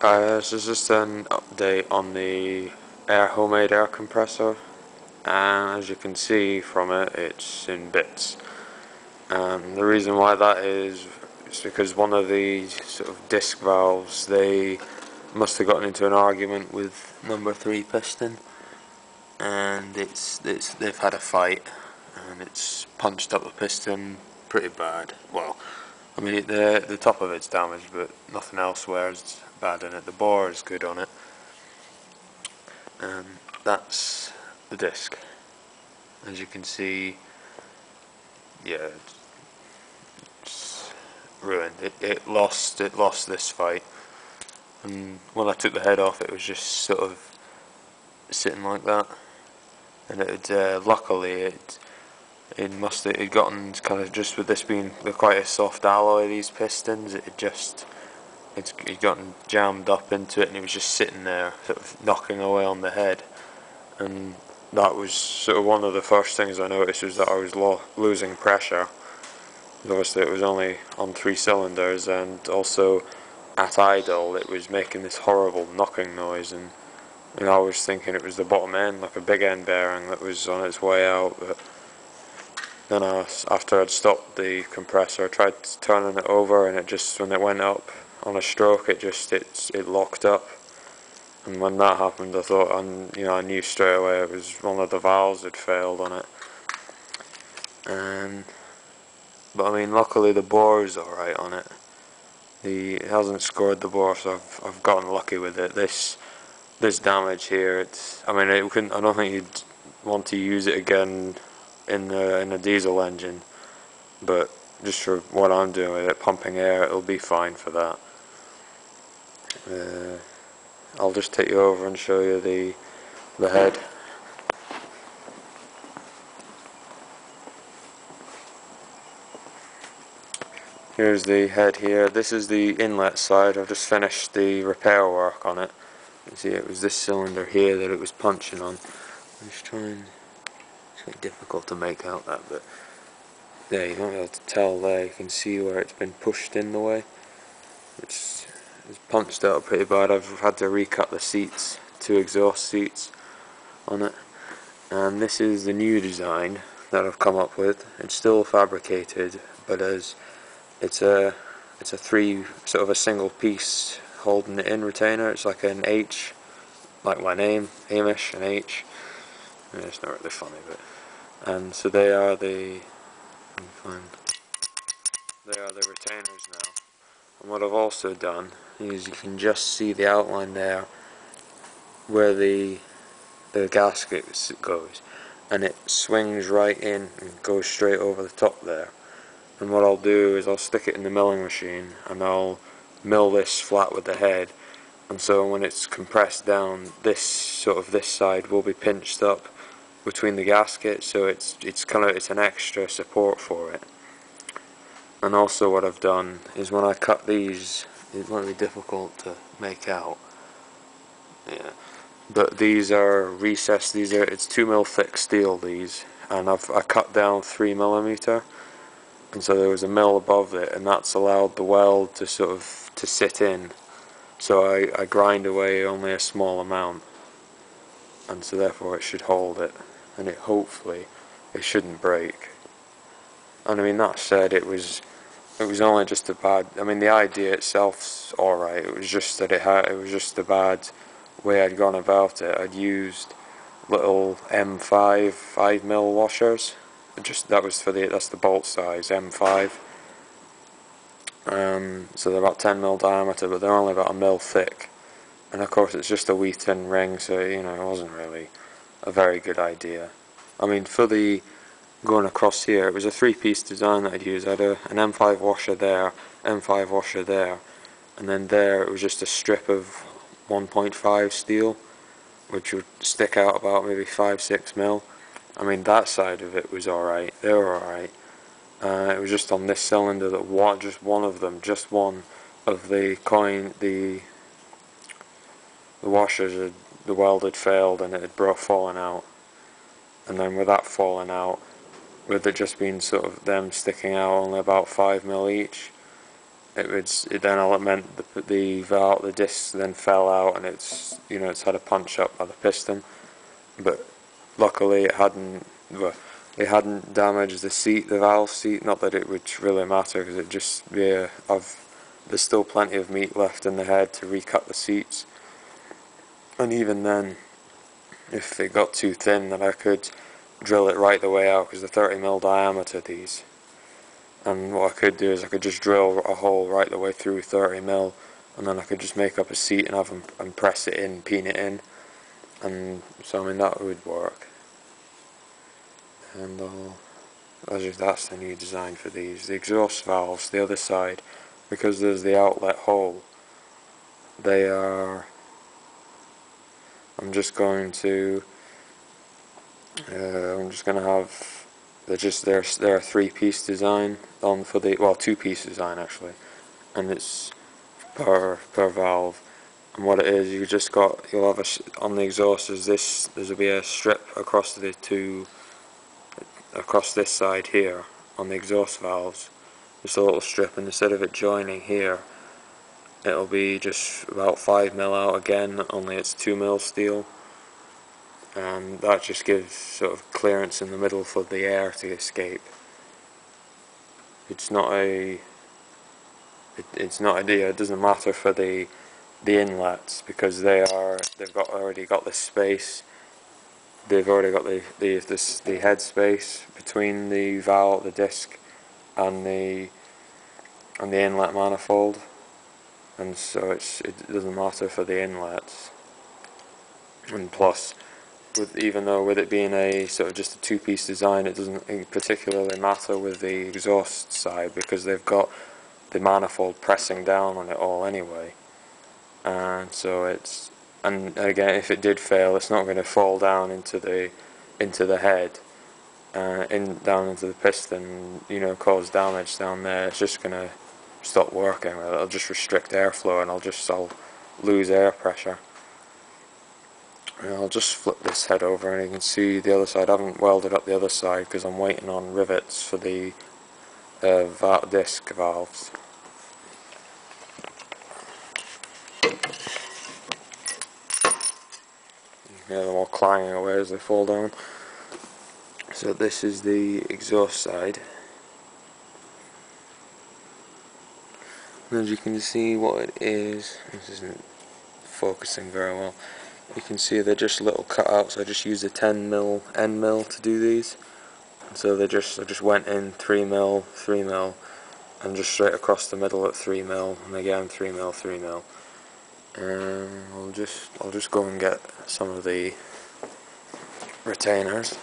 This is just an update on the homemade air compressor, and as you can see from it, it's in bits. The reason why that is because one of the sort of disc valves, they must have gotten into an argument with number 3 piston, and they've had a fight, and it's punched up the piston pretty bad. Well, I mean, the top of it's damaged, but nothing else wears bad in it. The bore is good on it, and that's the disc. As you can see, yeah, it's ruined. It lost this fight, and when I took the head off, it was just sort of sitting like that. And luckily it must have gotten kind of, just with this being quite a soft alloy, these pistons, it gotten jammed up into it, and it was just sitting there sort of knocking away on the head. And that was sort of one of the first things I noticed, was that I was losing pressure. Obviously it was only on 3 cylinders, and also at idle it was making this horrible knocking noise, and I was thinking it was the bottom end, like a big end bearing, that was on its way out. But then after I'd stopped the compressor, I tried turning it over, and it just, when it went up on a stroke, it locked up. And when that happened, I thought, I knew straight away it was one of the valves had failed on it. But I mean, luckily the bore is alright on it. It hasn't scored the bore, so I've gotten lucky with it. This damage here, I don't think you'd want to use it again in a diesel engine, but just for what I'm doing with it, pumping air, it'll be fine for that. I'll just take you over and show you the head. Here's the head here. This is the inlet side. I've just finished the repair work on it. You see, it was this cylinder here that it was punching on. I'm just trying. It's quite difficult to make out that, but there, you might be able to tell there. You can see where it's been pushed in the way. It's punched out pretty bad. I've had to recut the seats, 2 exhaust seats on it. And this is the new design that I've come up with. It's still fabricated, but it's a 3, sort of a single piece holding it in retainer. It's like an H, like my name, Hamish, an H. It's not really funny, but and so they are the retainers now. And what I've also done is, you can just see the outline there where the gasket goes, and it swings right in and goes straight over the top there. And what I'll do is I'll stick it in the milling machine, and I'll mill this flat with the head, and so when it's compressed down, this side will be pinched up between the gaskets, so it's an extra support for it. And also what I've done is, when I cut these, it might be difficult to make out, yeah, but these are recessed. It's 2mm thick steel, these, and I cut down 3mm. And so there was a mill above it, and that's allowed the weld to sit in. So I grind away only a small amount, and so therefore it should hold it, and hopefully it shouldn't break. And I mean, that said, it was only just a bad. I mean, the idea itself's alright. It was just that it was just a bad way I'd gone about it. I'd used little M5 5mm washers. That's the bolt size, M5. So they're about 10mm diameter, but they're only about 1mm thick. And of course it's just a wee thin ring, so it wasn't really a very good idea. I mean, for the going across here, it was a 3-piece design that I'd used. I had an M5 washer there, M5 washer there, and then there it was just a strip of 1.5 steel, which would stick out about maybe 5-6mm. I mean, that side of it was alright, they were alright. It was just on this cylinder that just one of the washers, the weld had failed, and it had fallen out. And then with that falling out, with it just being sort of them sticking out only about 5mm each, it meant the disc then fell out, and it's had a punch up by the piston. But luckily it hadn't damaged the valve seat. Not that it would really matter, because there's still plenty of meat left in the head to recut the seats. And even then, if it got too thin, then I could drill it right the way out, because they're 30mm diameter, these. And what I could do is I could just drill a hole right the way through 30mm, and then I could just make up a seat and press it in, peen it in. And so I mean, that would work. And that's the new design for these. The exhaust valves, the other side, because there's the outlet hole, I'm just going to have, they're a three-piece design two-piece design actually, and it's per valve. And what it is, you'll have on the exhaust there'll be a strip across across this side here on the exhaust valves, just a little strip, and instead of it joining here, it'll be just about 5mm out again, only it's 2mm steel, and that just gives sort of clearance in the middle for the air to escape. It doesn't matter for the inlets, because they've already got the space. They've already got the head space between the valve, the disc, and the inlet manifold, and so it doesn't matter for the inlets. And plus, even though with it being a sort of just a two-piece design, it doesn't particularly matter with the exhaust side, because they've got the manifold pressing down on it all anyway. And so and again, if it did fail, it's not going to fall down into the head, down into the piston, cause damage down there. It's just going to stop working. It'll just restrict airflow, and I'll lose air pressure. And I'll just flip this head over, and you can see the other side. I haven't welded up the other side because I'm waiting on rivets for the disc valves. They're all clanging away as they fall down. So this is the exhaust side. And as you can see what it is, this isn't focusing very well. You can see they're just little cutouts. I just used a 10mm end mill to do these. And so I just went in 3mm, 3mm, and just straight across the middle at 3mm, and again 3mm, 3mm. And I'll just go and get some of the retainers.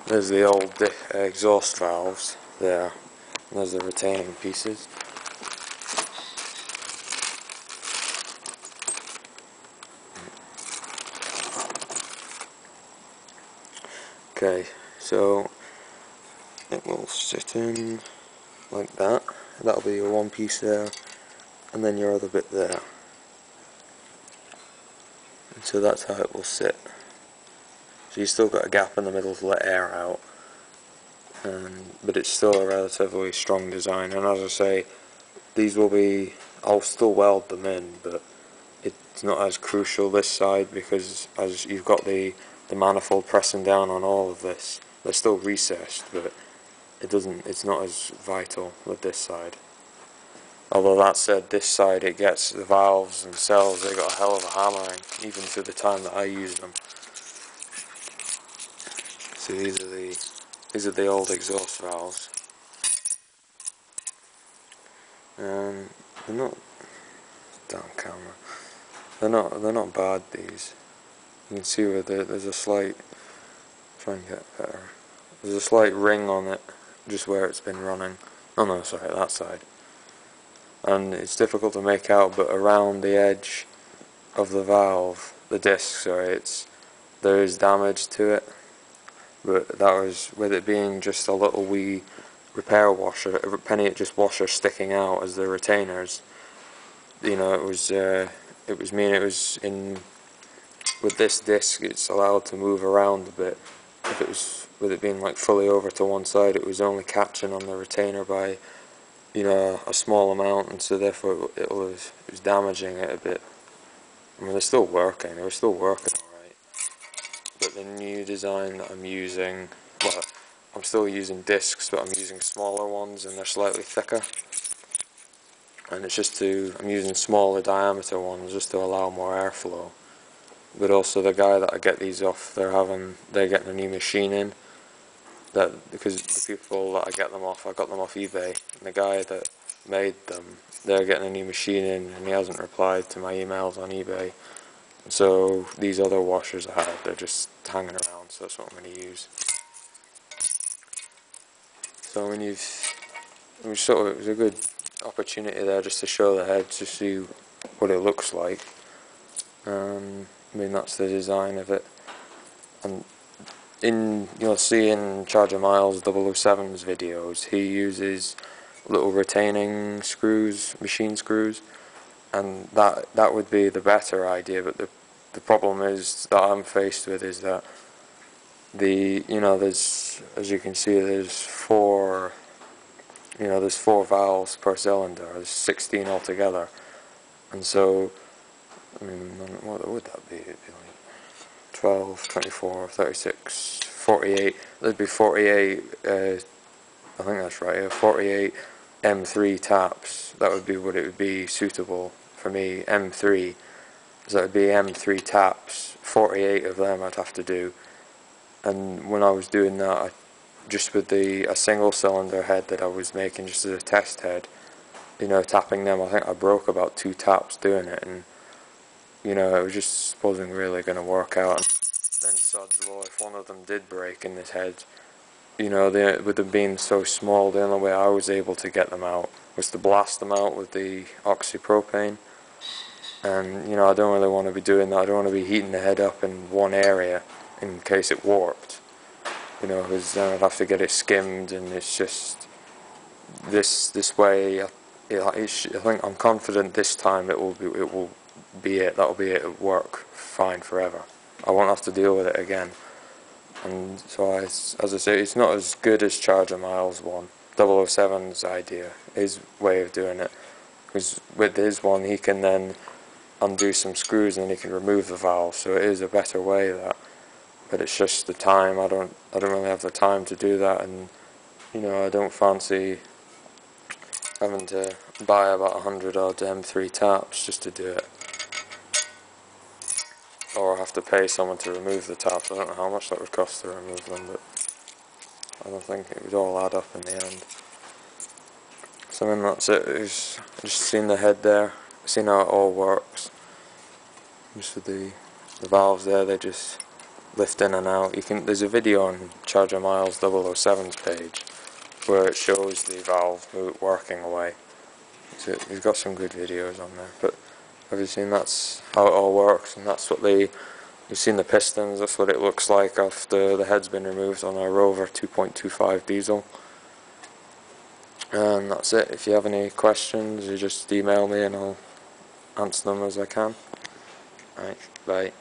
There's the old exhaust valves there, and there's the retaining pieces. Okay, so it will sit in like that. That'll be your one piece there, and then your other bit there. And so that's how it will sit. So you've still got a gap in the middle to let air out, but it's still a relatively strong design. And as I say, I'll still weld them in, but it's not as crucial this side, because as you've got the manifold pressing down on all of this. They're still recessed, but it's not as vital with this side. Although that said, this side, it gets the valves themselves, they got a hell of a hammering, even through the time that I use them. So these are the old exhaust valves. They're not, damn camera. They're not bad, these. You can see where there's a slight, try and get better. There's a slight ring on it, just where it's been running. Oh no, sorry, that side. And it's difficult to make out, but around the edge of the valve, the disc, sorry, there is damage to it. But that was, with it being just a little wee repair washer, a penny just washer sticking out as the retainers. It was in. With this disc, it's allowed to move around a bit. If it was with it being like fully over to one side, it was only catching on the retainer by, you know, a small amount, and so therefore it was damaging it a bit. I mean, they're still working, alright, but the new design that I'm using, well, I'm still using discs, but I'm using smaller ones and they're slightly thicker. And it's just I'm using smaller diameter ones just to allow more airflow. But also the guy that I get these off, they're getting a new machine in. Because the people that I got them off eBay, and the guy that made them, they're getting a new machine in, and he hasn't replied to my emails on eBay. So these other washers I have, they're just hanging around, so that's what I'm going to use. So when it was a good opportunity there just to show the head, to see what it looks like. I mean, that's the design of it. And you'll see in Charger Miles 007's videos, he uses little retaining screws, machine screws, and that would be the better idea. But the problem is that I'm faced with is that there's, as you can see, there's four valves per cylinder. There's 16 altogether, and so I mean, what would that be? It'd be like 12, 24, 36, 48. There'd be 48. I think that's right. 48 M3 taps. That would be what it would be suitable for me. M3. So it would be M3 taps. 48 of them I'd have to do. And when I was doing that, just with a single cylinder head that I was making just as a test head, tapping them, I think I broke about 2 taps doing it, and it just wasn't really going to work out. And then sod's law, if one of them did break in this head, with them being so small, the only way I was able to get them out was to blast them out with the oxypropane. And I don't really want to be doing that. I don't want to be heating the head up in one area in case it warped, because then I'd have to get it skimmed, and it's just this way. I think I'm confident this time that'll be it. It'll work fine forever. I won't have to deal with it again. And so, as I say, it's not as good as Charger Miles 007's idea, his way of doing it. Because with his one, he can then undo some screws and then he can remove the valve. So it is a better way but it's just the time. I don't really have the time to do that, and I don't fancy having to buy about 100 odd M3 taps just to do it. Or have to pay someone to remove the taps. I don't know how much that would cost to remove them, but I don't think it would all add up in the end. So then that's it. Just seen the head there, seen how it all works. Just with the valves there, they just lift in and out. There's a video on Charger Miles 007's page where it shows the valve working away. So he's got some good videos on there. But have you seen, that's how it all works, and that's what you've seen the pistons, that's what it looks like after the head's been removed on a Rover 2.25 diesel. And that's it. If you have any questions, you just email me and I'll answer them as I can. Alright, bye.